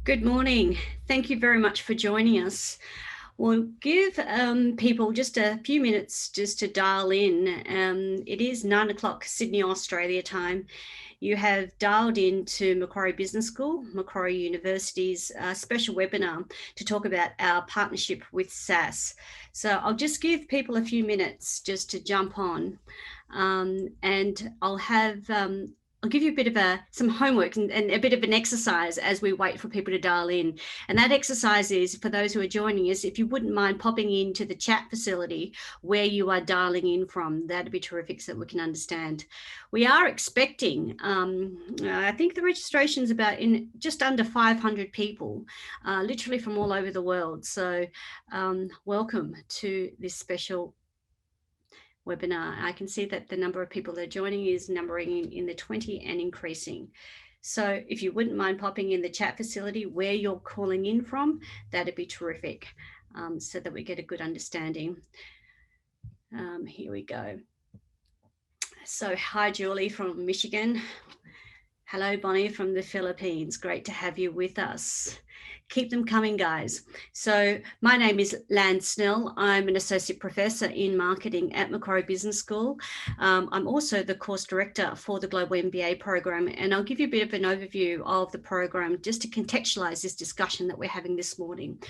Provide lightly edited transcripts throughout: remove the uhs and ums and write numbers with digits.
Good morning. Thank you very much for joining us. We'll give people just a few minutes just to dial in. It is 9 o'clock Sydney, Australia time. You have dialed in to Macquarie Business School, Macquarie University's special webinar to talk about our partnership with SAS. So I'll just give people a few minutes just to jump on, and I'll give you a bit of some homework and a bit of an exercise as we wait for people to dial in. And that exercise is, for those who are joining us, if you wouldn't mind popping into the chat facility where you are dialing in from, that'd be terrific so that we can understand. We are expecting, I think the registration is about in just under 500 people, literally from all over the world. So welcome to this special webinar. I can see that the number of people that are joining is numbering in the 20 and increasing. So if you wouldn't mind popping in the chat facility where you're calling in from, that'd be terrific, so that we get a good understanding. Here we go. So hi, Julie from Michigan. Hello, Bonnie from the Philippines. Great to have you with us. Keep them coming, guys. So my name is Lan Snell. I'm an associate professor in marketing at Macquarie Business School. I'm also the course director for the Global MBA program, and I'll give you a bit of an overview of the program just to contextualize this discussion that we're having this morning.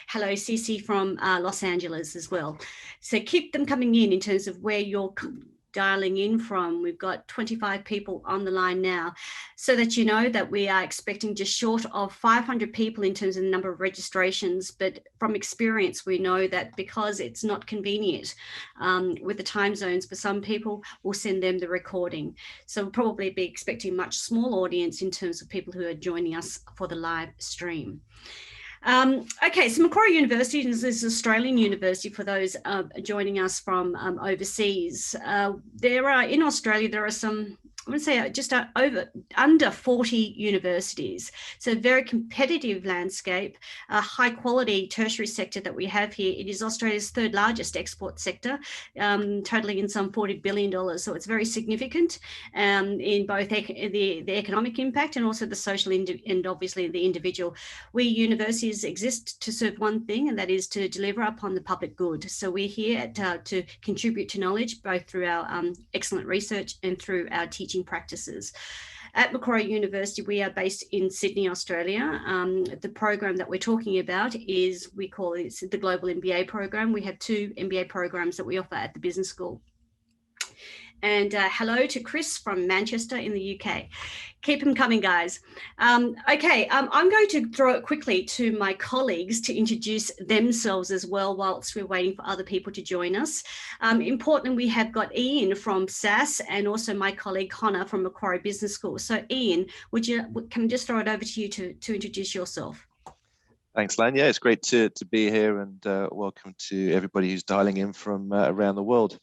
Hello, Cece from Los Angeles as well. So keep them coming in terms of where you're dialing in from. We've got 25 people on the line now, so that you know that we are expecting just short of 500 people in terms of the number of registrations. But from experience, we know that because it's not convenient with the time zones for some people, we'll send them the recording. So we'll probably be expecting a much smaller audience in terms of people who are joining us for the live stream. Okay, so Macquarie University is an Australian university for those joining us from overseas. In Australia, there are some, I would say just under 40 universities. So a very competitive landscape, a high quality tertiary sector that we have here. It is Australia's third largest export sector, totaling in some $40 billion. So it's very significant in both the economic impact and also the social and obviously the individual. We universities exist to serve one thing, and that is to deliver upon the public good. So we're here to contribute to knowledge, both through our excellent research and through our teaching practices. At Macquarie University, we are based in Sydney, Australia. The program that we're talking about is, we call it the Global MBA program. We have two MBA programs that we offer at the business school. And hello to Chris from Manchester in the UK. Keep them coming, guys. Okay, I'm going to throw it quickly to my colleagues to introduce themselves as well whilst we're waiting for other people to join us. Importantly, we have got Ian from SAS and also my colleague Connor from Macquarie Business School. So Ian, can I just throw it over to you to introduce yourself? Thanks, Lan. Yeah, it's great to be here, and welcome to everybody who's dialing in from around the world.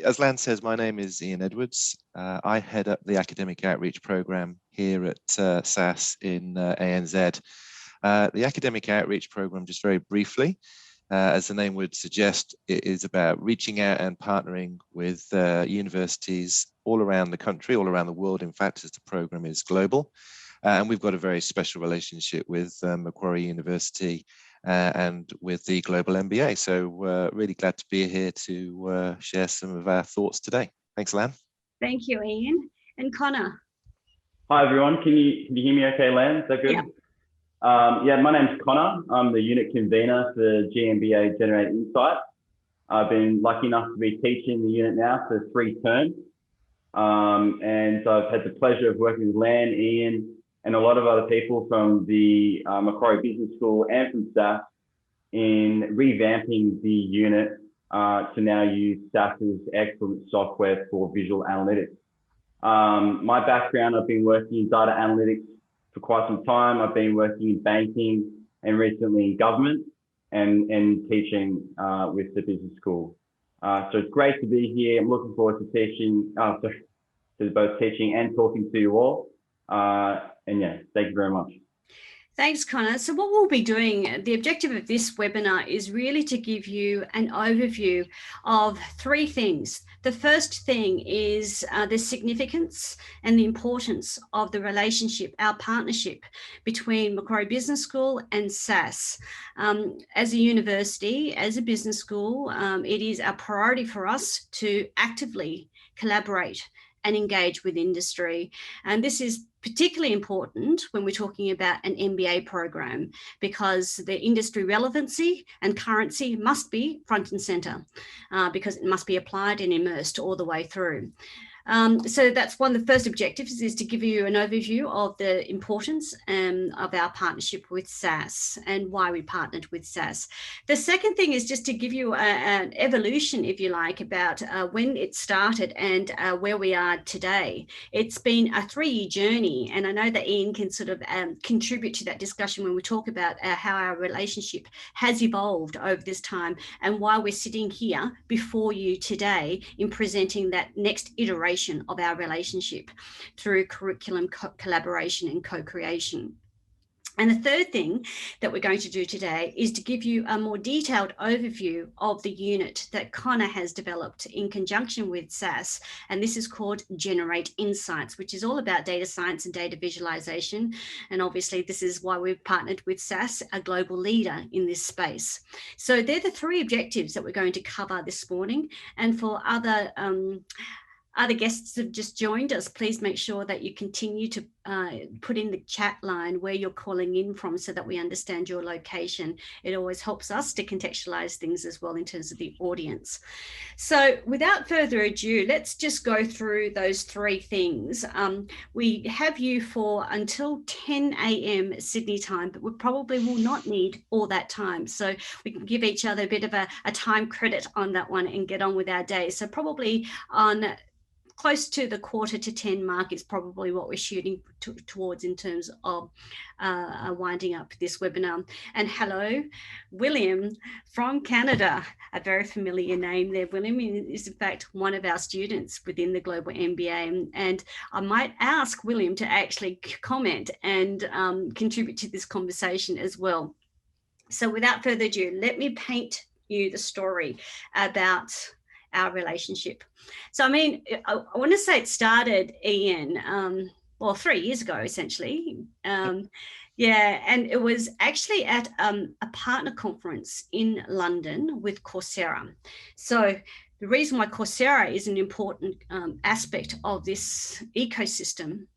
As Lan says, my name is Ian Edwards. I head up the academic outreach program here at SAS in ANZ. The academic outreach program, just very briefly, as the name would suggest, it is about reaching out and partnering with universities all around the country, all around the world, in fact, as the program is global. And we've got a very special relationship with Macquarie University and with the Global MBA. So really glad to be here to share some of our thoughts today. Thanks, Lan. Thank you, Ian. And Connor. Hi, everyone. Can you hear me okay, Lan? Is that good? Yeah, my name's Connor. I'm the unit convener for GMBA Generate Insight. I've been lucky enough to be teaching the unit now for 3 terms. And I've had the pleasure of working with Lan, Ian, and a lot of other people from the Macquarie Business School and from SAS in revamping the unit to now use SAS's excellent software for visual analytics. My background, I've been working in data analytics for quite some time. I've been working in banking and recently in government and teaching with the business school. So it's great to be here. I'm looking forward to teaching, to both teaching and talking to you all. And yeah, thank you very much. Thanks, Connor. So what we'll be doing, the objective of this webinar is really to give you an overview of three things. The first thing is the significance and the importance of the relationship, our partnership between Macquarie Business School and SAS. As a university, as a business school, it is a priority for us to actively collaborate and engage with industry. And this is particularly important when we're talking about an MBA program, because the industry relevancy and currency must be front and center, because it must be applied and immersed all the way through. So that's one of the first objectives, is to give you an overview of the importance of our partnership with SAS and why we partnered with SAS. The second thing is just to give you an evolution, if you like, about when it started and where we are today. It's been a 3-year journey, and I know that Ian can sort of contribute to that discussion when we talk about how our relationship has evolved over this time and why we're sitting here before you today in presenting that next iteration of our relationship through curriculum collaboration and co-creation. And the third thing that we're going to do today is to give you a more detailed overview of the unit that Connor has developed in conjunction with SAS. And this is called Generate Insights, which is all about data science and data visualization. And obviously this is why we've partnered with SAS, a global leader in this space. So they're the three objectives that we're going to cover this morning. And for other guests that have just joined us, please make sure that you continue to put in the chat line where you're calling in from so that we understand your location. It always helps us to contextualize things as well in terms of the audience. So without further ado, let's just go through those three things. We have you for until 10 a.m. Sydney time, but we probably will not need all that time. So we can give each other a bit of a time credit on that one and get on with our day. So probably on close to the 9:45 mark is probably what we're shooting towards in terms of winding up this webinar. And hello, William from Canada, a very familiar name there. William is in fact one of our students within the Global MBA. And I might ask William to actually comment and contribute to this conversation as well. So without further ado, let me paint you the story about our relationship. So, I mean, I want to say it started, Ian, well, 3 years ago, essentially. Yeah, and it was actually at a partner conference in London with Coursera. So the reason why Coursera is an important aspect of this ecosystem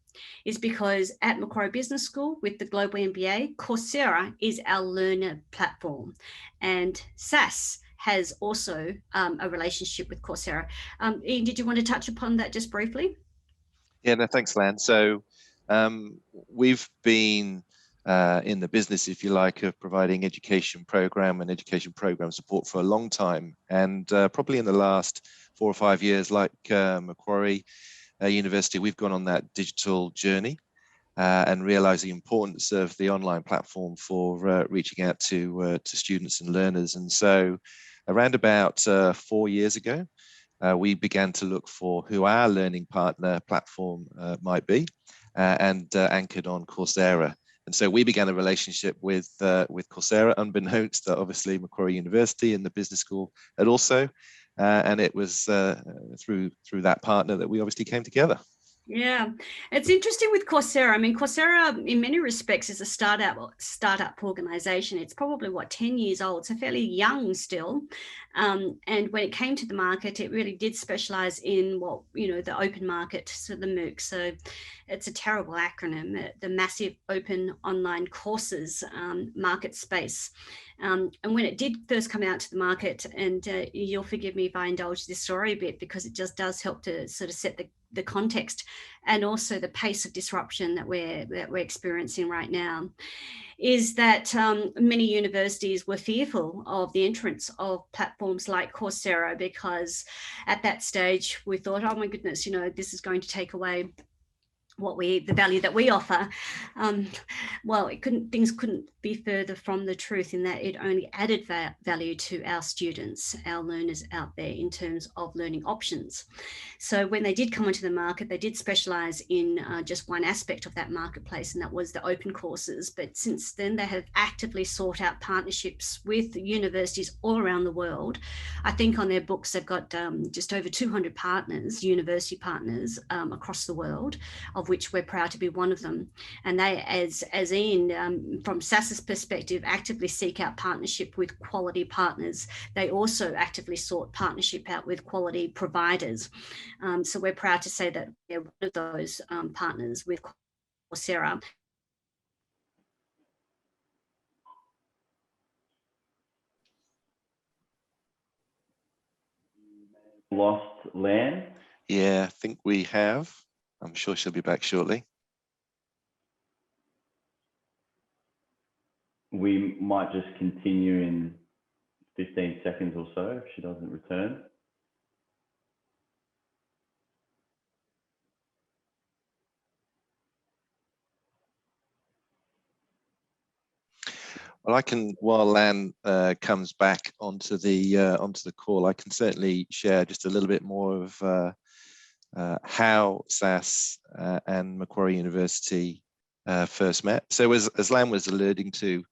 is because at Macquarie Business School with the Global MBA, Coursera is our learner platform, and SAS has also a relationship with Coursera. Ian, did you want to touch upon that just briefly? Yeah, no, thanks, Lan. So we've been in the business, if you like, of providing education program and education program support for a long time. And probably in the last 4 or 5 years, like Macquarie University, we've gone on that digital journey and realized the importance of the online platform for reaching out to students and learners. And so around about 4 years ago, we began to look for who our learning partner platform might be, and anchored on Coursera. And so we began a relationship with Coursera, unbeknownst to obviously Macquarie University and the business school and also, and it was through that partner that we obviously came together. Yeah, it's interesting with Coursera. I mean, Coursera, in many respects, is a startup organization. It's probably, 10 years old, so fairly young still. And when it came to the market, it really did specialize in the open market, so the MOOC. So it's a terrible acronym, the massive open online courses market space. And when it did first come out to the market, and you'll forgive me if I indulge this story a bit, because it just does help to sort of set the context and also the pace of disruption that we're experiencing right now, is that many universities were fearful of the entrance of platforms like Coursera, because at that stage we thought, oh my goodness, this is going to take away the value that we offer, well, things couldn't be further from the truth, in that it only added value to our students, our learners out there, in terms of learning options. So when they did come onto the market, they did specialise in just one aspect of that marketplace, and that was the open courses. But since then, they have actively sought out partnerships with universities all around the world. I think on their books, they've got just over 200 partners, university partners across the world, of which we're proud to be one of them. And they, as Ian, from SAS's perspective, actively seek out partnership with quality partners. They also actively sought partnership out with quality providers. So we're proud to say that we're one of those partners with Coursera. Lost Lan? Yeah, I think we have. I'm sure she'll be back shortly. We might just continue in 15 seconds or so if she doesn't return. Well, I can, while Lan comes back onto the call, I can certainly share just a little bit more of how SAS and Macquarie University first met. So as Lan was alluding to,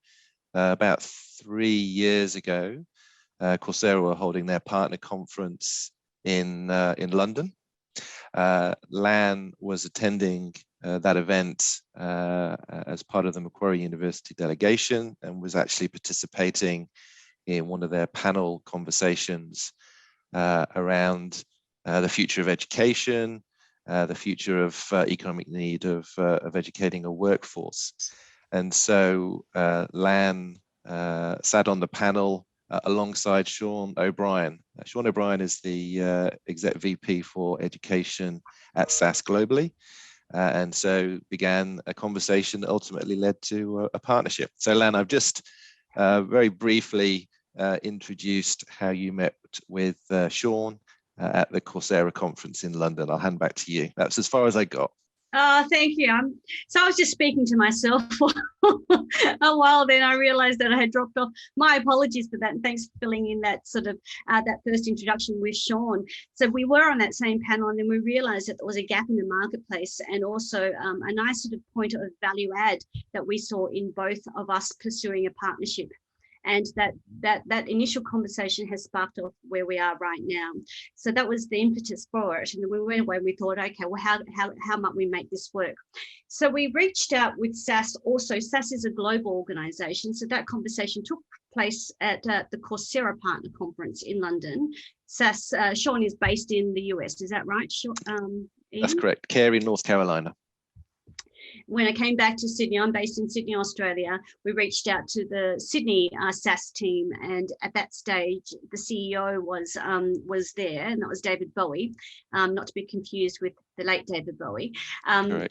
about 3 years ago, Coursera were holding their partner conference in London. Lan was attending that event as part of the Macquarie University delegation, and was actually participating in one of their panel conversations around the future of education, the future of economic need of educating a workforce. And so Lan sat on the panel alongside Sean O'Brien. Sean O'Brien is the Exec VP for Education at SAS globally. And so began a conversation that ultimately led to a partnership. So Lan, I've just very briefly introduced how you met with Sean at the Coursera conference in London. I'll hand back to you. That's as far as I got. Oh, thank you. So I was just speaking to myself for a while, then I realized that I had dropped off. My apologies for that. And thanks for filling in that sort of that first introduction with Sean. So we were on that same panel, and then we realized that there was a gap in the marketplace, and also a nice sort of point of value add that we saw in both of us pursuing a partnership. And that initial conversation has sparked off where we are right now. So that was the impetus for it. And then we went away and we thought, okay, well, how might we make this work? So we reached out with SAS also. SAS is a global organization. So that conversation took place at the Coursera Partner Conference in London. SAS, Sean is based in the US, is that right? Ian? That's correct, Cary, North Carolina. When I came back to Sydney, I'm based in Sydney, Australia, we reached out to the Sydney SAS team, and at that stage, the CEO was there, and that was David Bowie, not to be confused with the late David Bowie. And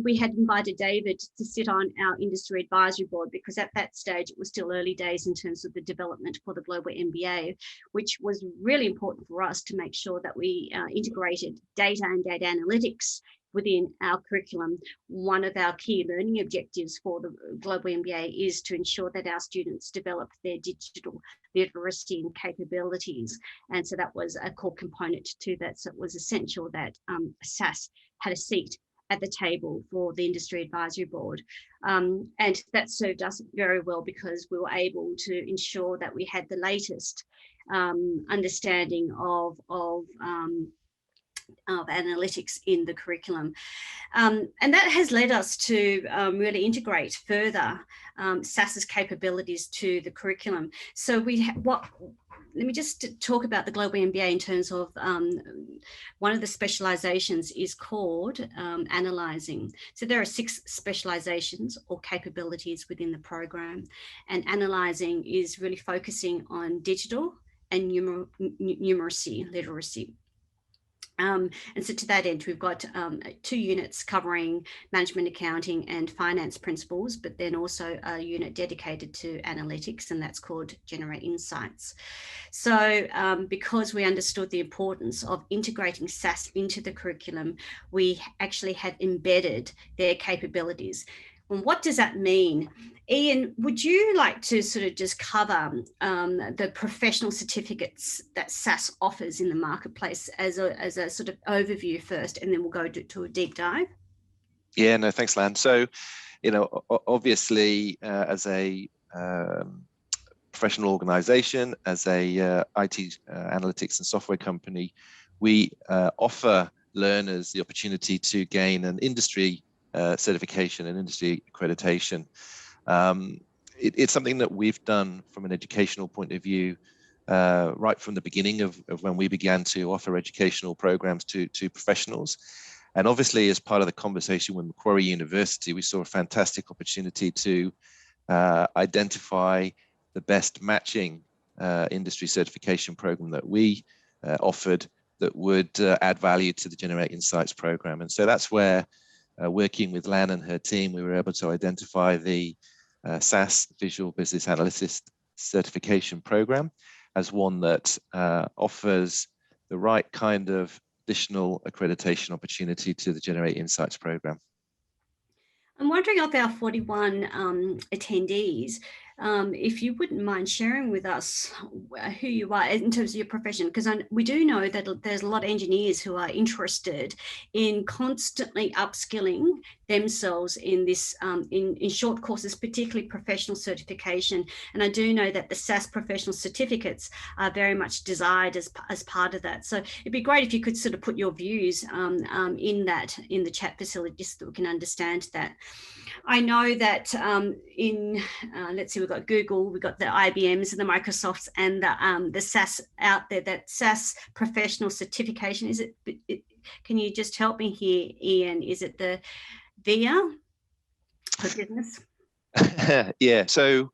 we had invited David to sit on our industry advisory board, because at that stage, it was still early days in terms of the development for the global MBA, which was really important for us to make sure that we integrated data and data analytics within our curriculum. One of our key learning objectives for the Global MBA is to ensure that our students develop their digital literacy and capabilities. And so that was a core component to that. So it was essential that SAS had a seat at the table for the industry advisory board. And that served us very well, because we were able to ensure that we had the latest understanding of analytics in the curriculum. And that has led us to really integrate further SAS's capabilities to the curriculum. So let me just talk about the Global MBA in terms of one of the specializations is called analysing. So there are 6 specializations or capabilities within the program, and analysing is really focusing on digital and numeracy, literacy. And so to that end, we've got 2 units covering management accounting and finance principles, but then also a unit dedicated to analytics, and that's called Generate Insights. So because we understood the importance of integrating SAS into the curriculum, we actually have embedded their capabilities. And what does that mean? Ian, would you like to sort of just cover the professional certificates that SAS offers in the marketplace as a sort of overview first, and then we'll go to a deep dive? Yeah, no, thanks, Lan. So, obviously, as a professional organization, as a IT analytics and software company, we offer learners the opportunity to gain an industry certification and industry accreditation. It's something that we've done from an educational point of view right from the beginning of when we began to offer educational programs to professionals. And obviously, as part of the conversation with Macquarie University, we saw a fantastic opportunity to identify the best matching industry certification program that we offered that would add value to the Generate Insights program. And so that's where, working with Lan and her team, we were able to identify the SAS Visual Business Analyst Certification program as one that offers the right kind of additional accreditation opportunity to the Generate Insights program. I'm wondering of our 41 attendees, if you wouldn't mind sharing with us who you are in terms of your profession, because we do know that there's a lot of engineers who are interested in constantly upskilling themselves in this in short courses, particularly professional certification. And I do know that the SAS professional certificates are very much desired as part of that. So it'd be great if you could sort of put your views in the chat facility, just so that we can understand that. I know that let's see, we've got Google, we've got the IBMs and the Microsofts and the SAS out there, that SAS Professional Certification. Is it, can you just help me here, Ian? Is it the VIA for business? Yeah, so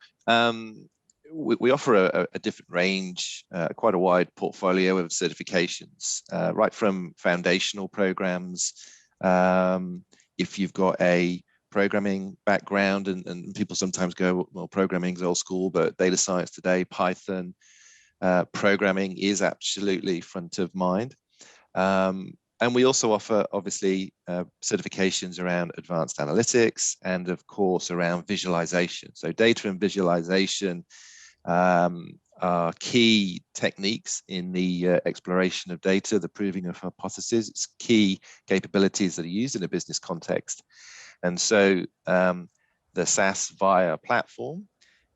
we offer a different range, quite a wide portfolio of certifications, right from foundational programs. If you've got a programming background, and people sometimes go, well, programming's old school, but data science today, Python, programming is absolutely front of mind. And we also offer, obviously, certifications around advanced analytics and, of course, around visualization. So data and visualization are key techniques in the exploration of data, the proving of hypotheses. It's key capabilities that are used in a business context. And so the SAS VIA platform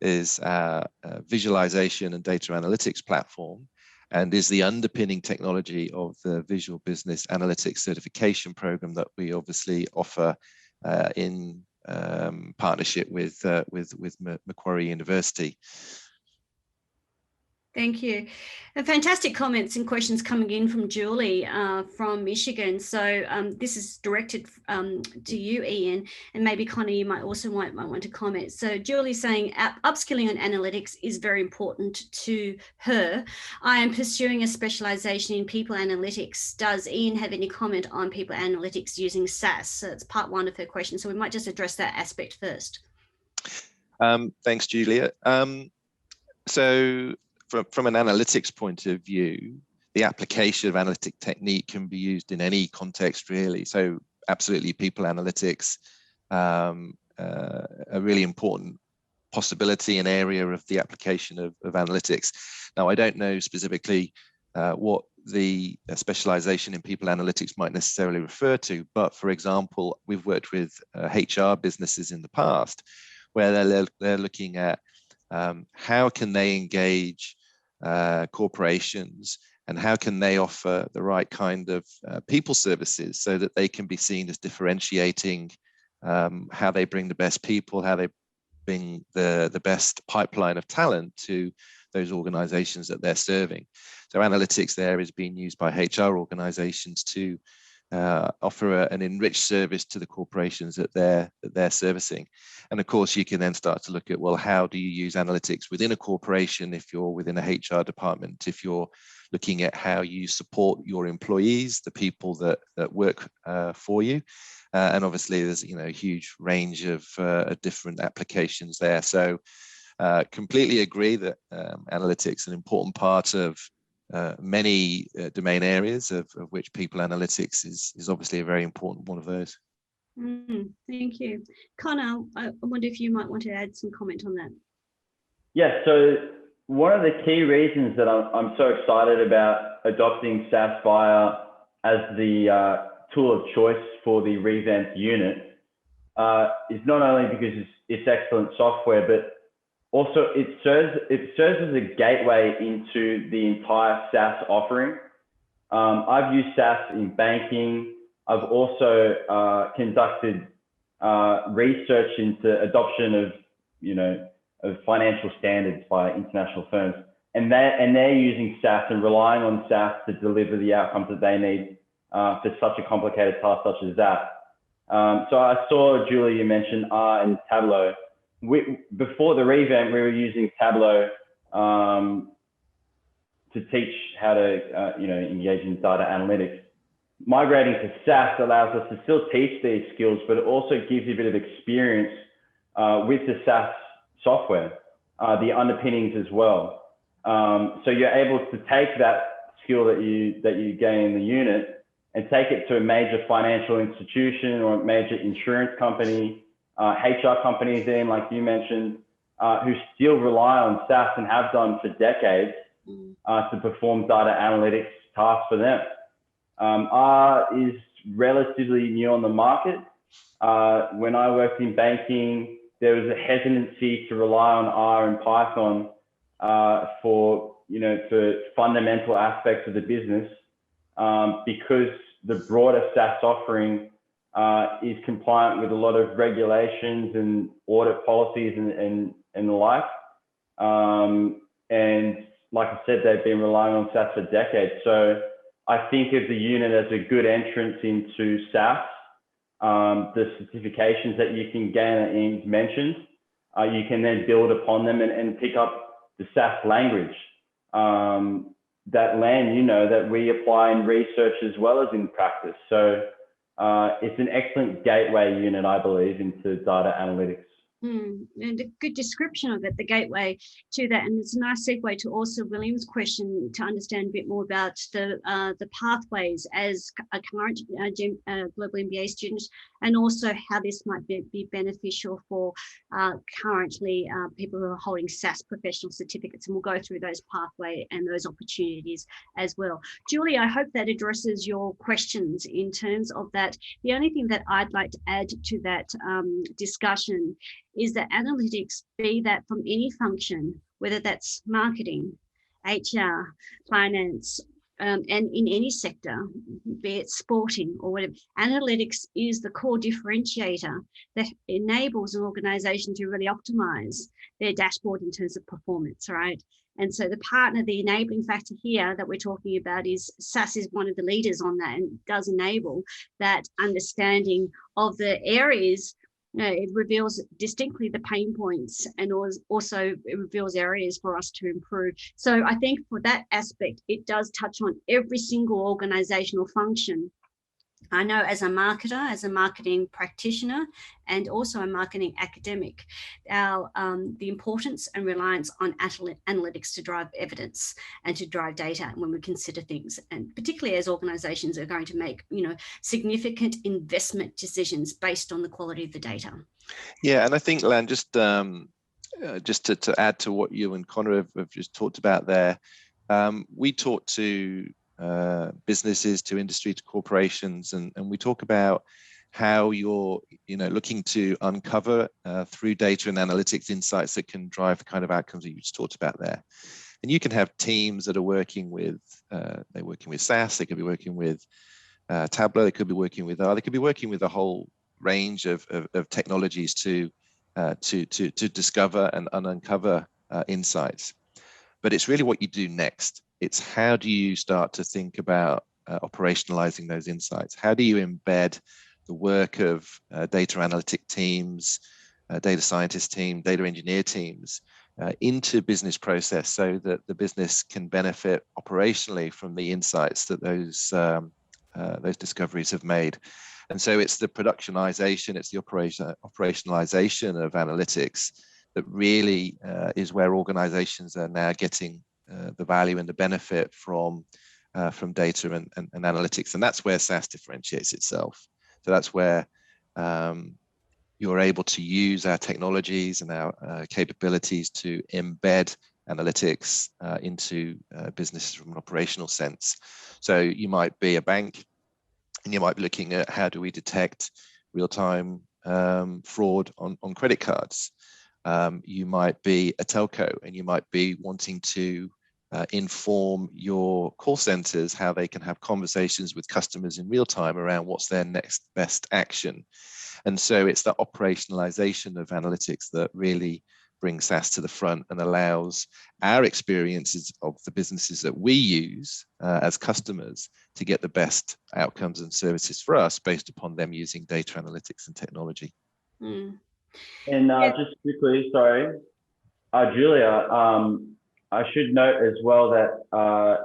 is a visualization and data analytics platform, and is the underpinning technology of the Visual Business Analytics Certification program that we obviously offer in partnership with Macquarie University. Thank you. And fantastic comments and questions coming in from Julie from Michigan. So this is directed to you, Ian, and maybe Connor, you might want to comment. So Julie's saying upskilling on analytics is very important to her. I am pursuing a specialization in people analytics. Does Ian have any comment on people analytics using SAS? So it's part one of her question. So we might just address that aspect first. Thanks, Julia. So from an analytics point of view, the application of analytic technique can be used in any context, really. So absolutely, people analytics, a really important possibility and area of the application of analytics. Now, I don't know specifically what the specialization in people analytics might necessarily refer to, but for example, we've worked with HR businesses in the past where they're looking at how can they engage corporations, and how can they offer the right kind of people services so that they can be seen as differentiating how they bring the best people, how they bring the best pipeline of talent to those organizations that they're serving. So analytics there is being used by HR organizations to offer an enriched service to the corporations that they're servicing. And of course, you can then start to look at, well, how do you use analytics within a corporation if you're within a HR department, if you're looking at how you support your employees, the people that work for you. And obviously, there's a huge range of different applications there. So completely agree that analytics is an important part of many domain areas, of which people analytics is obviously a very important one of those. Thank you. Connor, I wonder if you might want to add some comment on that. Yeah, so one of the key reasons that I'm so excited about adopting SAS Via as the tool of choice for the revamped unit is not only because it's excellent software, but also it serves as a gateway into the entire SAS offering. I've used SAS in banking. I've also conducted research into adoption of financial standards by international firms, and they're using SAS and relying on SAS to deliver the outcomes that they need for such a complicated task such as that. So I saw, Julie, you mentioned R and Tableau. Before the revamp, we were using Tableau to teach how to engage in data analytics. Migrating to SAS allows us to still teach these skills, but it also gives you a bit of experience with the SAS software, the underpinnings as well. So you're able to take that skill that you gain in the unit and take it to a major financial institution or a major insurance company, HR companies, like you mentioned, who still rely on SAS and have done for decades to perform data analytics tasks for them. R is relatively new on the market. When I worked in banking, there was a hesitancy to rely on R and Python for fundamental aspects of the business because the broader SAS offering is compliant with a lot of regulations and audit policies and the like. And like I said, they've been relying on SAS for decades. So I think of the unit as a good entrance into SAS. The certifications that you can gain that Ian's mentioned, you can then build upon them and pick up the SAS language. That that we apply in research as well as in practice. So it's an excellent gateway unit, I believe, into data analytics. And a good description of it, the gateway to that. And it's a nice segue to also William's question to understand a bit more about the pathways as a current global MBA student, and also how this might be beneficial for currently people who are holding SAS professional certificates. And we'll go through those pathways and those opportunities as well. Julie, I hope that addresses your questions in terms of that. The only thing that I'd like to add to that discussion is that analytics, be that from any function, whether that's marketing, HR, finance, and in any sector, be it sporting or whatever, analytics is the core differentiator that enables an organization to really optimize their dashboard in terms of performance, right? And so the enabling factor here that we're talking about is SAS is one of the leaders on that and does enable that understanding of the areas. It reveals distinctly the pain points, and also it reveals areas for us to improve. So I think for that aspect, it does touch on every single organizational function. I know as a marketer, as a marketing practitioner, and also a marketing academic, the importance and reliance on analytics to drive evidence and to drive data when we consider things, and particularly as organizations are going to make, significant investment decisions based on the quality of the data. Yeah, and I think, Lan, just to add to what you and Connor have just talked about there, we talk to businesses, to industry, to corporations, and we talk about how you're looking to uncover through data and analytics insights that can drive the kind of outcomes that you just talked about there. And you can have teams that are working with SAS, they could be working with Tableau, they could be working with R, they could be working with a whole range of technologies to discover and uncover insights. But it's really what you do next. It's how do you start to think about operationalizing those insights? How do you embed the work of data analytic teams, data scientist team, data engineer teams into business process so that the business can benefit operationally from the insights that those discoveries have made? And so it's the productionization, it's the operationalization of analytics that really is where organizations are now getting the value and the benefit from data and analytics. And that's where SAS differentiates itself. So that's where you're able to use our technologies and our capabilities to embed analytics into businesses from an operational sense. So you might be a bank and you might be looking at how do we detect real-time fraud on credit cards. You might be a telco and you might be wanting to inform your call centers how they can have conversations with customers in real time around what's their next best action. And so it's the operationalization of analytics that really brings SAS to the front and allows our experiences of the businesses that we use as customers to get the best outcomes and services for us based upon them using data analytics and technology. And just quickly, sorry, Julia, I should note as well that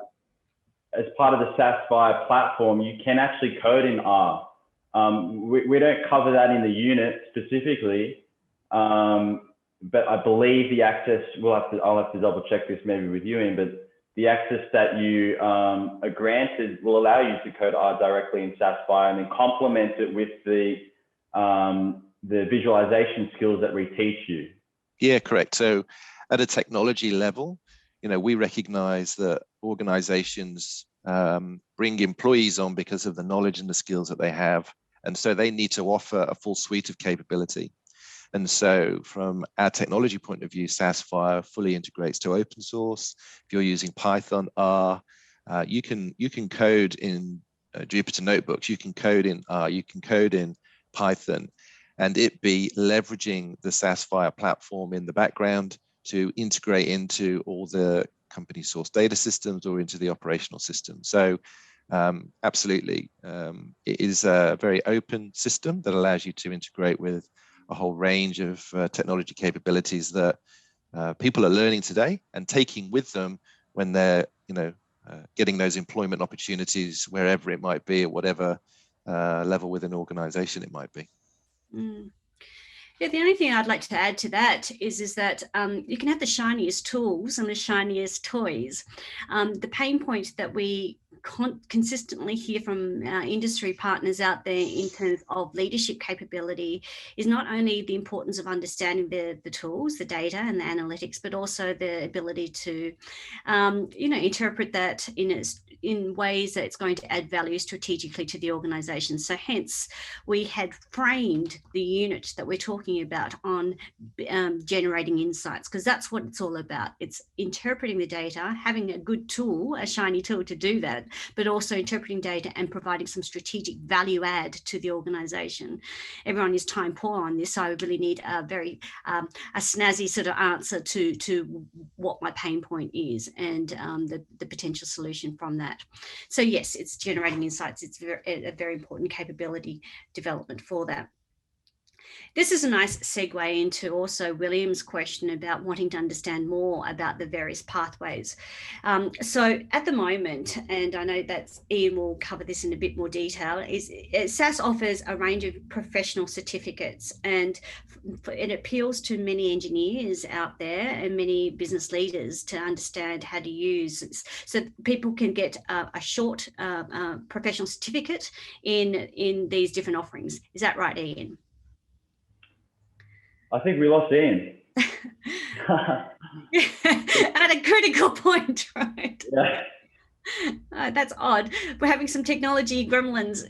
as part of the SAS Vibe platform, you can actually code in R. We don't cover that in the unit specifically, but I believe the access, I'll have to double check this maybe with you, Ian, but the access that you are granted will allow you to code R directly in SAS Vibe and then complement it with the visualization skills that we teach you. Yeah, correct. So at a technology level, we recognize that organizations bring employees on because of the knowledge and the skills that they have. And so they need to offer a full suite of capability. And so from our technology point of view, SAS Vibe fully integrates to open source. If you're using Python, R, you can code in Jupyter Notebooks, you can code in R, you can code in Python, and it be leveraging the SAS Vibe platform in the background to integrate into all the company source data systems or into the operational system. So absolutely, it is a very open system that allows you to integrate with a whole range of technology capabilities that people are learning today and taking with them when they're, getting those employment opportunities wherever it might be, at whatever level within an organization it might be. Mm. Yeah, the only thing I'd like to add to that is that you can have the shiniest tools and the shiniest toys. The pain point that we consistently hear from our industry partners out there in terms of leadership capability is not only the importance of understanding the tools, the data and the analytics, but also the ability to, interpret that in ways that it's going to add value strategically to the organization. So hence, we had framed the unit that we're talking about on generating insights, because that's what it's all about. It's interpreting the data, having a good tool, a shiny tool to do that, but also interpreting data and providing some strategic value add to the organization. Everyone is time poor on this, so I really need a very a snazzy sort of answer to what my pain point is and the potential solution from that. So yes, it's generating insights. It's a very important capability development for that. This is a nice segue into also William's question about wanting to understand more about the various pathways. So at the moment, and I know that Ian will cover this in a bit more detail, is SAS offers a range of professional certificates, and it appeals to many engineers out there and many business leaders to understand how to use this. So people can get a short professional certificate in these different offerings. Is that right, Ian? I think we lost Ian. At a critical point, right? Yeah. That's odd. We're having some technology gremlins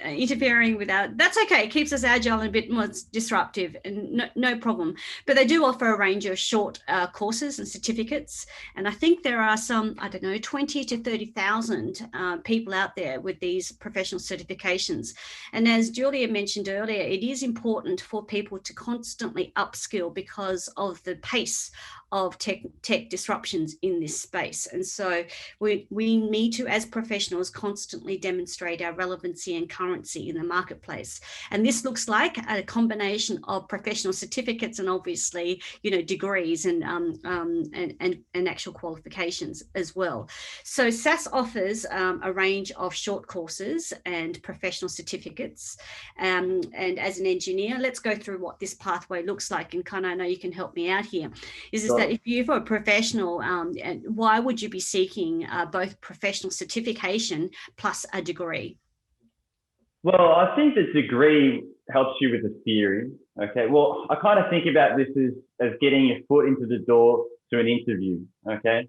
interfering with our. That's okay. It keeps us agile and a bit more disruptive, and no problem. But they do offer a range of short courses and certificates, and I think there are some, 20 to 30,000 people out there with these professional certifications. And as Julia mentioned earlier, it is important for people to constantly upskill because of the pace of tech disruptions in this space. And so we we need to, as professionals, constantly demonstrate our relevancy and currency in the marketplace. And this looks like a combination of professional certificates and obviously, degrees and actual qualifications as well. So SAS offers a range of short courses and professional certificates. And as an engineer, let's go through what this pathway looks like. And Connor, I know you can help me out here. Is that if you're a professional, why would you be seeking both professional certification plus a degree? Well, I think the degree helps you with the theory. Okay. Well, I kind of think about this as getting your foot into the door to an interview. Okay.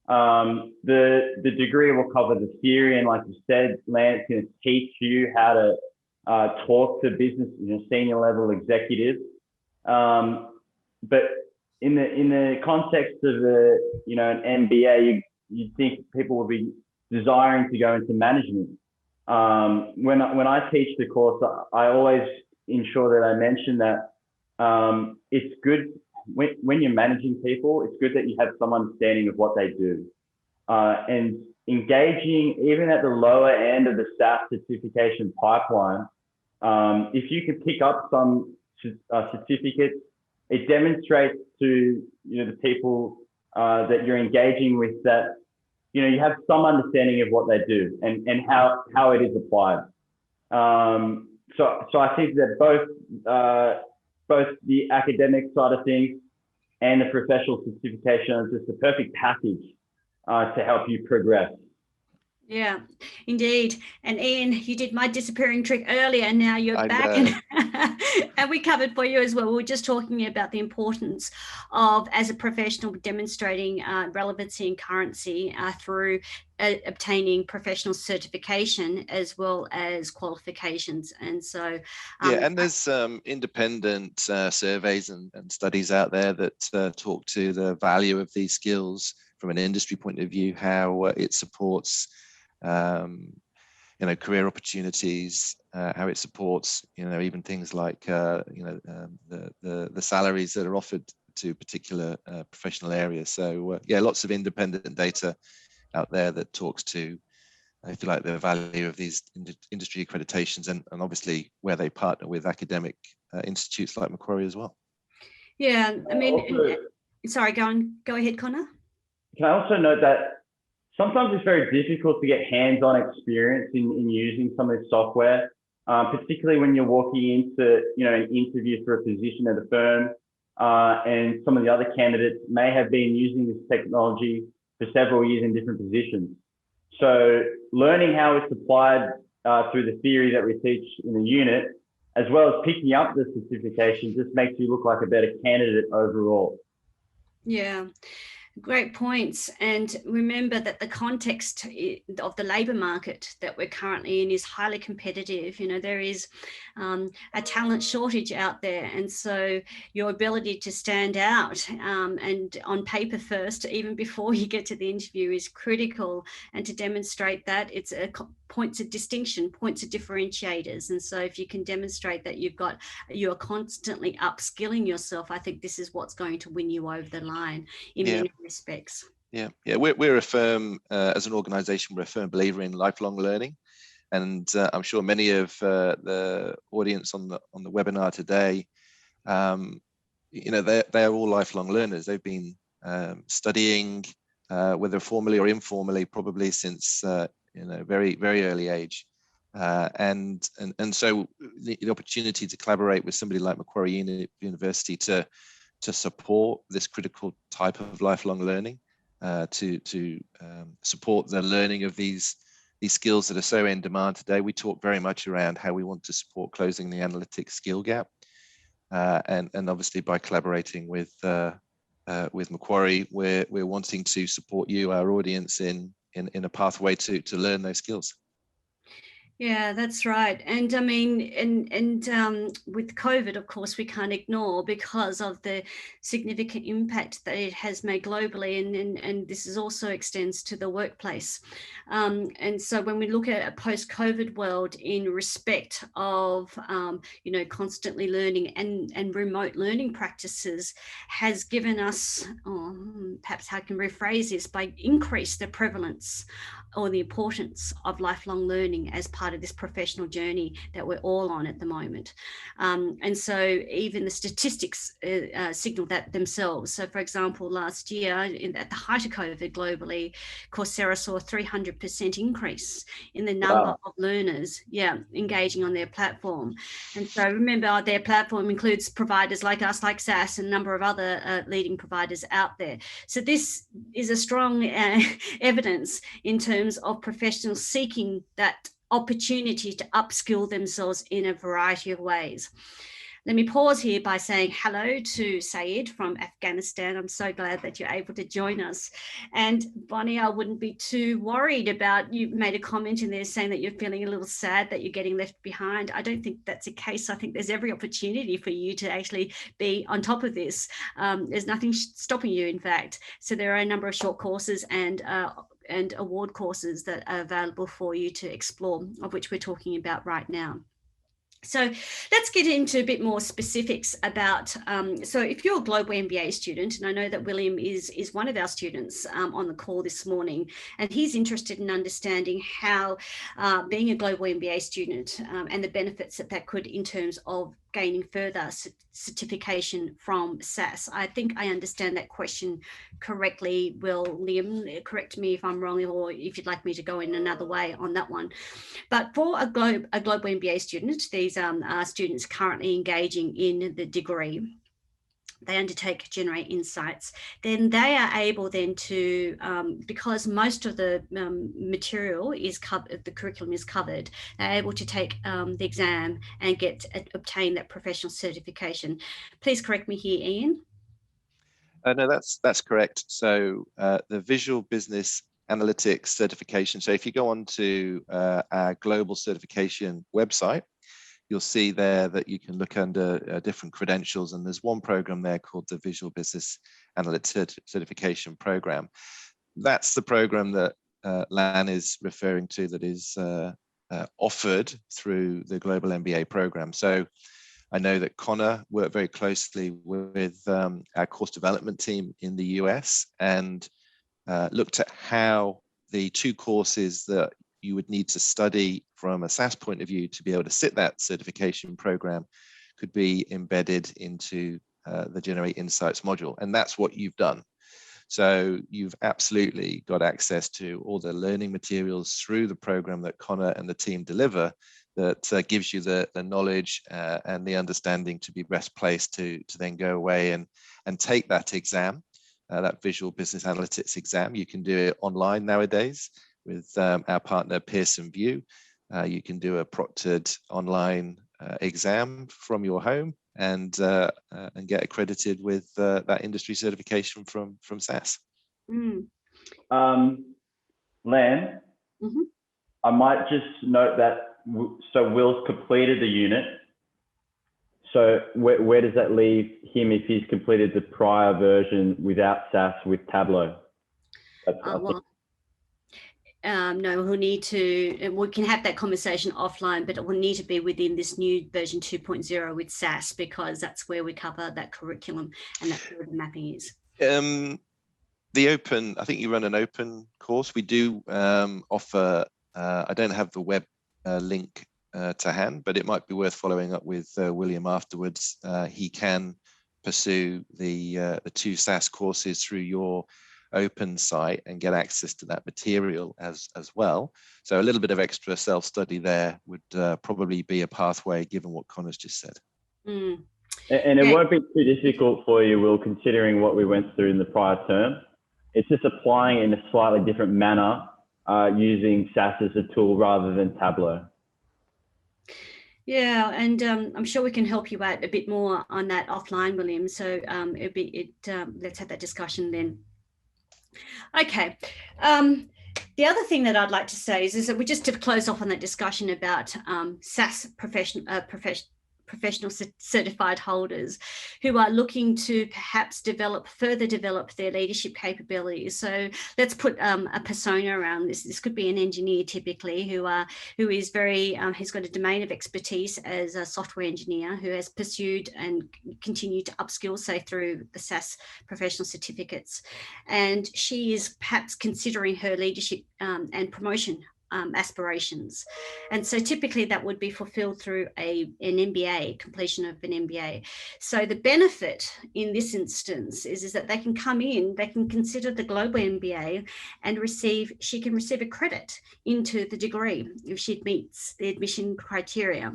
The degree will cover the theory, and like you said, Lance going to teach you how to talk to business, senior level executives. But in the context of an MBA, you'd think people would be desiring to go into management. When I teach the course, I always ensure that I mention that it's good when you're managing people, it's good that you have some understanding of what they do. And engaging even at the lower end of the SAS certification pipeline, if you could pick up some certificates, it demonstrates to the people that you're engaging with that you have some understanding of what they do and how it is applied. So I think that both the academic side of things and the professional certification are just the perfect package to help you progress. Yeah, indeed. And Ian, you did my disappearing trick earlier. Now you're back, and we covered for you as well. We were just talking about the importance of, as a professional, demonstrating relevancy and currency through obtaining professional certification as well as qualifications. And so and there's independent surveys and studies out there that talk to the value of these skills from an industry point of view, how it supports career opportunities, how it supports even things like the salaries that are offered to particular professional areas. So lots of independent data out there that talks to, if you like, the value of these industry accreditations and obviously where they partner with academic institutes like Macquarie as well. Yeah, I mean, sorry, go ahead, Connor. Can I also note that sometimes it's very difficult to get hands-on experience in using some of this software, particularly when you're walking into an interview for a position at a firm, and some of the other candidates may have been using this technology for several years in different positions. So learning how it's applied through the theory that we teach in the unit, as well as picking up the certification, just makes you look like a better candidate overall. Yeah. Great points. And remember that the context of the labour market that we're currently in is highly competitive. There is a talent shortage out there. And so your ability to stand out and on paper first, even before you get to the interview, is critical. And to demonstrate that, it's points of distinction, points of differentiators. And so if you can demonstrate that you're constantly upskilling yourself, I think this is what's going to win you over the line in many respects. We're a firm, as an organization, we're a firm believer in lifelong learning, and I'm sure many of the audience on the webinar today, they are all lifelong learners. They've been studying, whether formally or informally, probably since very, very early age, and so the opportunity to collaborate with somebody like Macquarie University to support this critical type of lifelong learning, to support the learning of these skills that are so in demand today. We talk very much around how we want to support closing the analytics skill gap, and obviously by collaborating with Macquarie, we're wanting to support you, our audience, in a pathway to learn those skills. Yeah, that's right. And I mean, with COVID, of course, we can't ignore because of the significant impact that it has made globally, and this is also extends to the workplace. And so when we look at a post-COVID world in respect of, constantly learning and remote learning practices has given us, perhaps how I can rephrase this, by increase the prevalence or the importance of lifelong learning as part of this professional journey that we're all on at the moment. And so even the statistics signal that themselves. So for example, last year at the height of COVID globally, Coursera saw a 300% increase in the number of learners, engaging on their platform. And so remember, their platform includes providers like us, like SAS, and a number of other leading providers out there. So this is a strong evidence in terms of professionals seeking that opportunity to upskill themselves in a variety of ways. Let me pause here by saying hello to Saeed from Afghanistan. I'm so glad that you're able to join us. And Bonnie, I wouldn't be too worried about, you made a comment in there saying that you're feeling a little sad that you're getting left behind. I don't think that's the case. I think there's every opportunity for you to actually be on top of this. There's nothing stopping you, in fact. So there are a number of short courses and award courses that are available for you to explore, of which we're talking about right now. So let's get into a bit more specifics about, so if you're a global MBA student, and I know that William is one of our students on the call this morning, and he's interested in understanding how being a global MBA student and the benefits that could in terms of gaining further certification from SAS. I think I understand that question correctly, William. Correct me if I'm wrong, or if you'd like me to go in another way on that one. But for a global MBA student, these are students currently engaging in the degree. They undertake Generate Insights, then they are able then to, because most of the material is covered, the curriculum is covered, they're able to take the exam and obtain that professional certification. Please correct me here, Ian. No, that's correct. So the Visual Business Analytics certification. So if you go on to our global certification website, you'll see there that you can look under different credentials, and there's one program there called the Visual Business Analytics Certification Program. That's the program that Lan is referring to, that is offered through the Global MBA program. So I know that Connor worked very closely with our course development team in the US and looked at how the two courses that you would need to study from a SAS point of view to be able to sit that certification program could be embedded into the Generate Insights module. And that's what you've done. So you've absolutely got access to all the learning materials through the program that Connor and the team deliver that gives you the knowledge and the understanding to be best placed to then go away and take that exam, that Visual Business Analytics exam. You can do it online nowadays with our partner Pearson VUE. You can do a proctored online exam from your home and get accredited with that industry certification from SAS. Lan, I might just note that, so Will's completed the unit. So where does that leave him if he's completed the prior version without SAS with Tableau? No, we'll need to, we can have that conversation offline, but it will need to be within this new version 2.0 with SAS, because that's where we cover that curriculum and that's where the mapping is. The open, I think you run an open course. We do offer, I don't have the web link to hand, but it might be worth following up with William afterwards. He can pursue the two SAS courses through your open site and get access to that material as well. So a little bit of extra self-study there would probably be a pathway, given what Connor's just said. And it won't be too difficult for you, Will, considering what we went through in the prior term. It's just applying it in a slightly different manner, using SAS as a tool rather than Tableau. Yeah, and I'm sure we can help you out a bit more on that offline, William. So let's have that discussion then. Okay, The other thing that I'd like to say is that we just to close off on that discussion about SAS professional certified holders who are looking to perhaps further develop their leadership capabilities. So let's put a persona around this. This could be an engineer typically who is very has got a domain of expertise as a software engineer who has pursued and continued to upskill, say through the SAS professional certificates, and she is perhaps considering her leadership and promotion aspirations. And so typically that would be fulfilled through an MBA, completion of an MBA. So the benefit in this instance is that they can come in, they can consider the global MBA and she can receive a credit into the degree if she meets the admission criteria.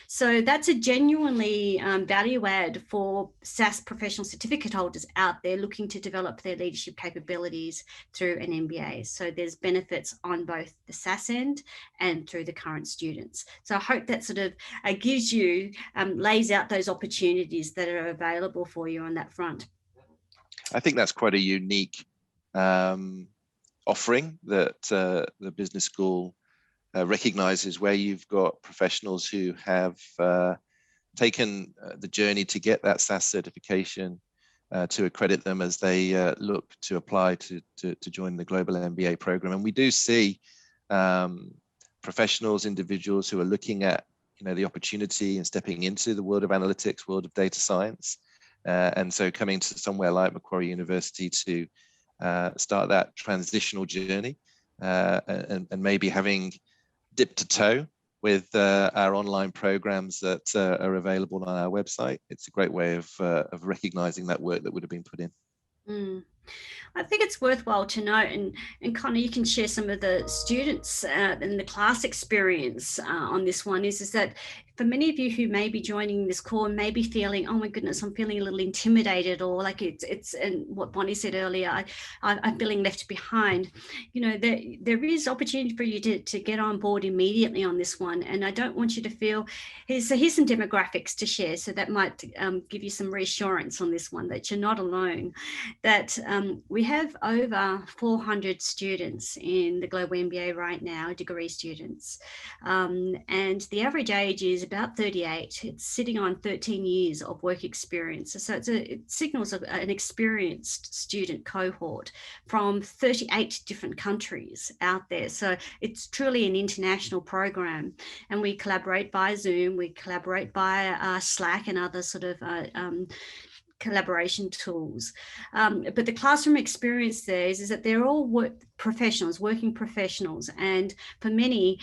So that's a genuinely value add for SAS professional certificate holders out there looking to develop their leadership capabilities through an MBA. So there's benefits on both the SAS end and through the current students. So I hope that sort of gives you, lays out those opportunities that are available for you on that front. I think that's quite a unique offering that the business school recognises, where you've got professionals who have taken the journey to get that SAS certification to accredit them as they look to apply to join the global MBA program. And we do see professionals, individuals who are looking at the opportunity and stepping into the world of analytics, world of data science, and so coming to somewhere like Macquarie University to start that transitional journey, and maybe having dipped a toe with our online programs that are available on our website. It's a great way of recognizing that work that would have been put in. I think it's worthwhile to note, and Connor, you can share some of the students and the class experience on this one, is that for many of you who may be joining this call and may be feeling, oh my goodness, I'm feeling a little intimidated, or like it's and what Bonnie said earlier, I'm feeling left behind. There is opportunity for you to get on board immediately on this one, and I don't want you to feel. Here's some demographics to share, so that might give you some reassurance on this one that you're not alone. That we have over 400 students in the Global MBA right now, degree students, and the average age is about 38. It's sitting on 13 years of work experience. So it signals an experienced student cohort from 38 different countries out there. So it's truly an international program, and we collaborate by Zoom, we collaborate by Slack and other sort of collaboration tools. But the classroom experience there is that they're all working professionals. And for many,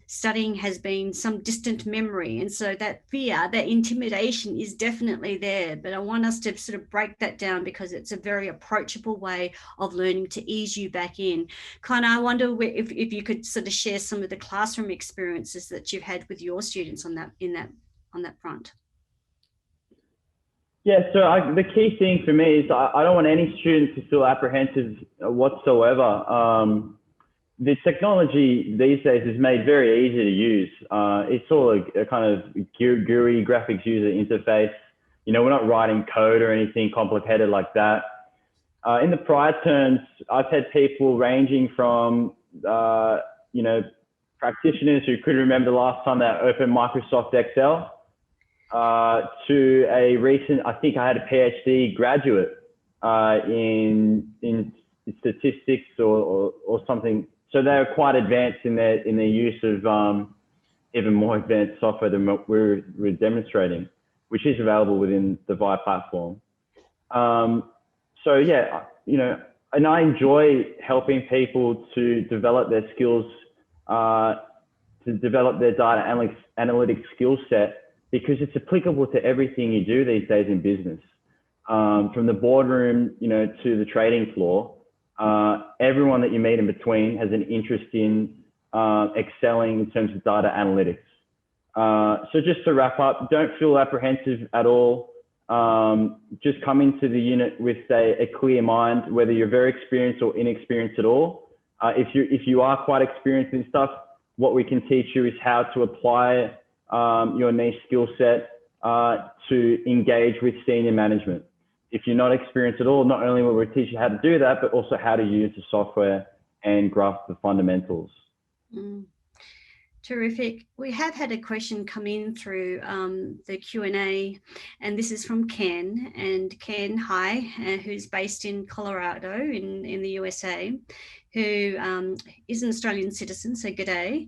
studying has been some distant memory. And so that fear, that intimidation is definitely there. But I want us to sort of break that down, because it's a very approachable way of learning to ease you back in. Connor, I wonder if you could sort of share some of the classroom experiences that you've had with your students on that front. Yeah, so the key thing for me is I don't want any student to feel apprehensive whatsoever. The technology these days is made very easy to use. It's all a kind of GUI, graphics user interface. We're not writing code or anything complicated like that. In the prior terms, I've had people ranging from, practitioners who couldn't remember the last time they opened Microsoft Excel, to a recent, I think I had a PhD graduate in statistics or something. So they're quite advanced in their use of even more advanced software than what we're demonstrating, which is available within the VIA platform. So yeah, and I enjoy helping people to develop their skills, to develop their data analytics skill set, because it's applicable to everything you do these days in business, from the boardroom, to the trading floor. Everyone that you meet in between has an interest in excelling in terms of data analytics. So just to wrap up, don't feel apprehensive at all. Just come into the unit with a clear mind, whether you're very experienced or inexperienced at all. If you are quite experienced in stuff, what we can teach you is how to apply your niche skill set to engage with senior management. If you're not experienced at all, not only will we teach you how to do that, but also how to use the software and grasp the fundamentals. Mm. Terrific. We have had a question come in through the Q&A, and this is from Ken. And Ken, hi, who's based in Colorado in the USA, who is an Australian citizen, so good day.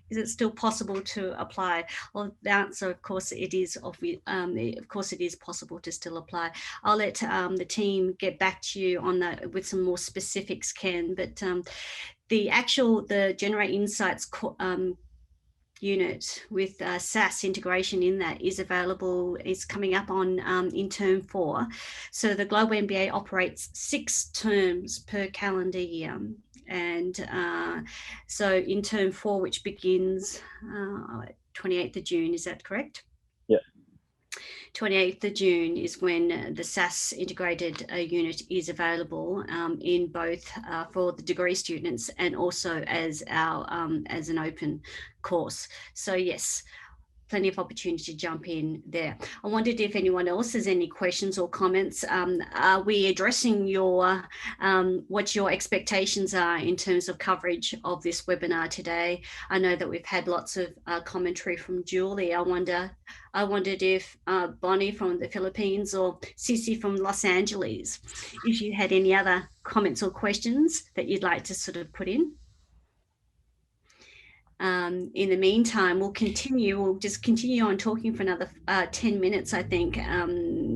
Is it still possible to apply? Well, the answer, of course, it is. Of course, it is possible to still apply. I'll let the team get back to you on that with some more specifics, Ken. But the Generate Insights unit with SAS integration in that is available, is coming up on in term 4. So the Global MBA operates 6 terms per calendar year. And so in term 4, which begins 28th of June, is that correct? Yeah. 28th of June is when the SAS integrated unit is available in both for the degree students and also as as an open course. So yes, plenty of opportunity to jump in there. I wondered if anyone else has any questions or comments. Are we addressing your what your expectations are in terms of coverage of this webinar today? I know that we've had lots of commentary from Julie. I wondered if Bonnie from the Philippines or Sissy from Los Angeles, if you had any other comments or questions that you'd like to sort of put in. In the meantime, we'll just continue on talking for another 10 minutes, I think,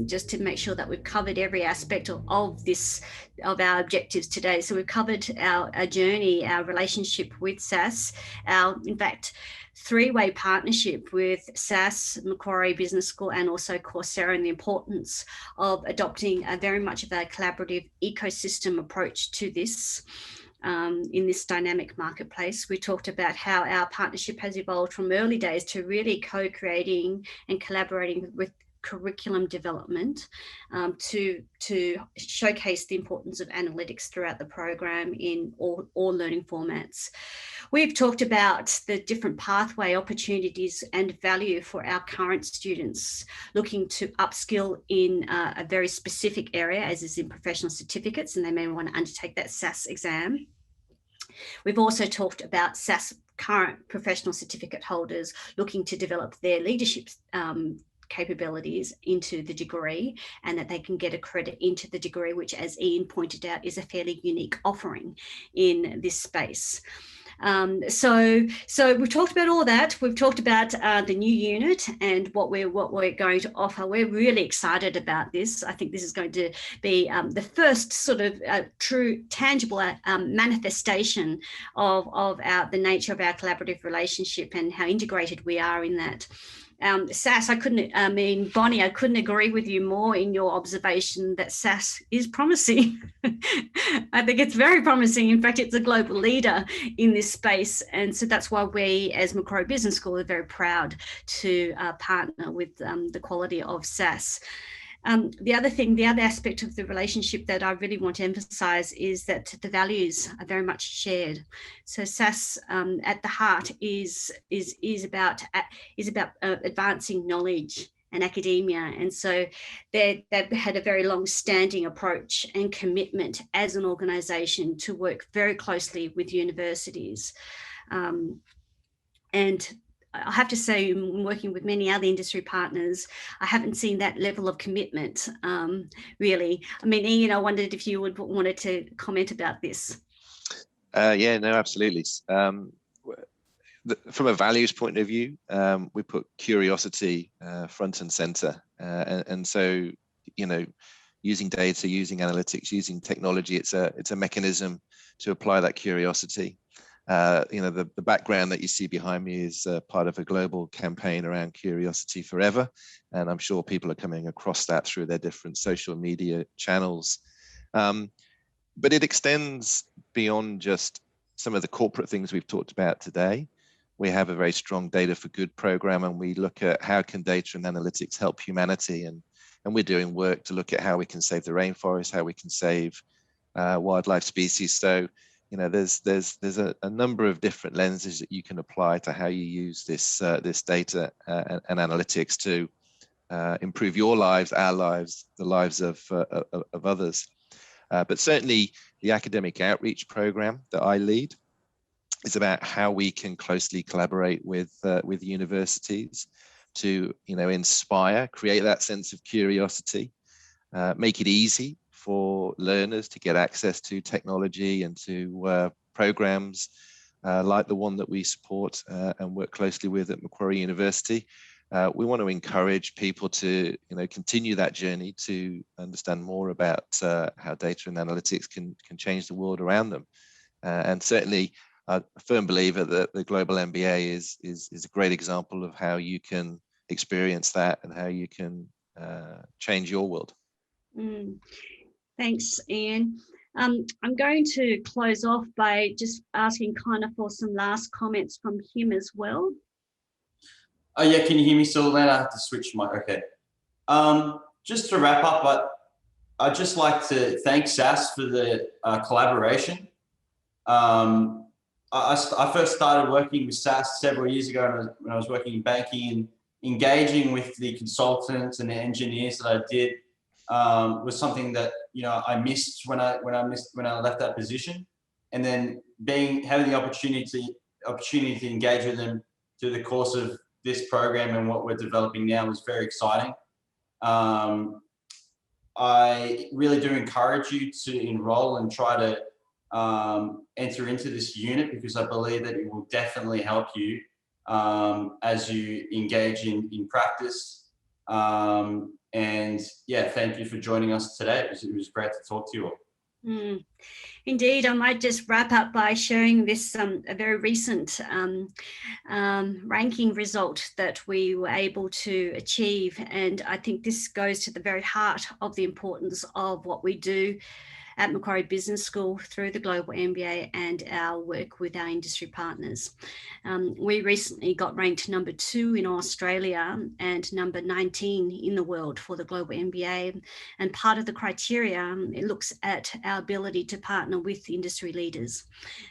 just to make sure that we've covered every aspect of our objectives today. So we've covered our journey, our relationship with SAS, in fact, 3-way partnership with SAS, Macquarie Business School, and also Coursera, and the importance of adopting very much of a collaborative ecosystem approach to this. In this dynamic marketplace. We talked about how our partnership has evolved from early days to really co-creating and collaborating with curriculum development to showcase the importance of analytics throughout the program in all learning formats. We've talked about the different pathway opportunities and value for our current students looking to upskill in a very specific area, as is in professional certificates, and they may want to undertake that SAS exam. We've also talked about SAS current professional certificate holders looking to develop their leadership capabilities into the degree, and that they can get a credit into the degree, which, as Ian pointed out, is a fairly unique offering in this space. So we've talked about all that. We've talked about the new unit and what we're going to offer. We're really excited about this. I think this is going to be the first sort of true, tangible manifestation of the nature of our collaborative relationship and how integrated we are in that. SAS, Bonnie, I couldn't agree with you more in your observation that SAS is promising. I think it's very promising. In fact, it's a global leader in this space. And so that's why we, as Macquarie Business School, are very proud to partner with the quality of SAS. The other aspect of the relationship that I really want to emphasize is that the values are very much shared. So SAS at the heart is about advancing knowledge and academia. And so they've had a very long-standing approach and commitment as an organisation to work very closely with universities. And I have to say, working with many other industry partners, I haven't seen that level of commitment, really. I mean, Ian, I wondered if you wanted to comment about this. Yeah, no, absolutely. From a values point of view, we put curiosity front and center. And so, using data, using analytics, using technology, it's a mechanism to apply that curiosity. The background that you see behind me is part of a global campaign around Curiosity Forever, and I'm sure people are coming across that through their different social media channels. But it extends beyond just some of the corporate things we've talked about today. We have a very strong Data for Good program, and we look at how can data and analytics help humanity, and we're doing work to look at how we can save the rainforest, how we can save wildlife species. So there's a number of different lenses that you can apply to how you use this data and analytics to improve your lives, our lives, the lives of others. But certainly the academic outreach program that I lead is about how we can closely collaborate with universities to, inspire, create that sense of curiosity, make it easy for learners to get access to technology and to programs like the one that we support and work closely with at Macquarie University. We want to encourage people to, continue that journey to understand more about how data and analytics can change the world around them. And certainly, a firm believer that the global MBA is a great example of how you can experience that and how you can change your world. Thanks, Ian. I'm going to close off by just asking Connor for some last comments from him as well. Oh yeah, can you hear me still, Len? I have to switch my, okay. Just to wrap up, I'd just like to thank SAS for the collaboration. I first started working with SAS several years ago when I was working in banking, and engaging with the consultants and the engineers that I did was something that I missed when I left that position, and then having the opportunity to engage with them through the course of this program and what we're developing now was very exciting. I really do encourage you to enroll and try to enter into this unit, because I believe that it will definitely help you as you engage in practice. And yeah, thank you for joining us today. It was great to talk to you all. Indeed, I might just wrap up by sharing this a very recent ranking result that we were able to achieve. And I think this goes to the very heart of the importance of what we do at Macquarie Business School through the Global MBA and our work with our industry partners. We recently got ranked number 2 in Australia and number 19 in the world for the Global MBA. And part of the criteria, it looks at our ability to partner with industry leaders.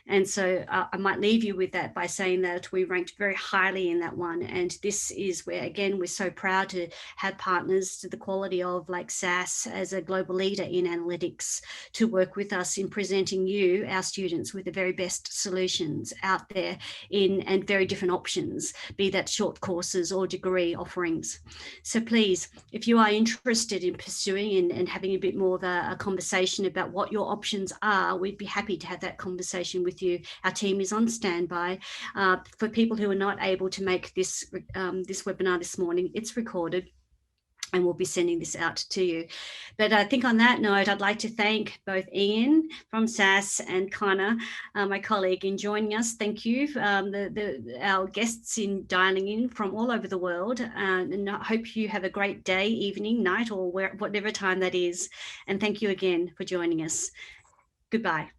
And so I might leave you with that by saying that we ranked very highly in that one. And this is where, again, we're so proud to have partners to the quality of like SAS as a global leader in analytics, to work with us in presenting you, our students, with the very best solutions out there and very different options, be that short courses or degree offerings. So please, if you are interested in pursuing and having a bit more of a conversation about what your options are, we'd be happy to have that conversation with you. Our team is on standby. For people who are not able to make this webinar this morning, it's recorded, and we'll be sending this out to you. But I think on that note, I'd like to thank both Ian from SAS and Connor, my colleague, in joining us. Thank you, our guests in dialing in from all over the world. And I hope you have a great day, evening, night, or whatever time that is. And thank you again for joining us. Goodbye.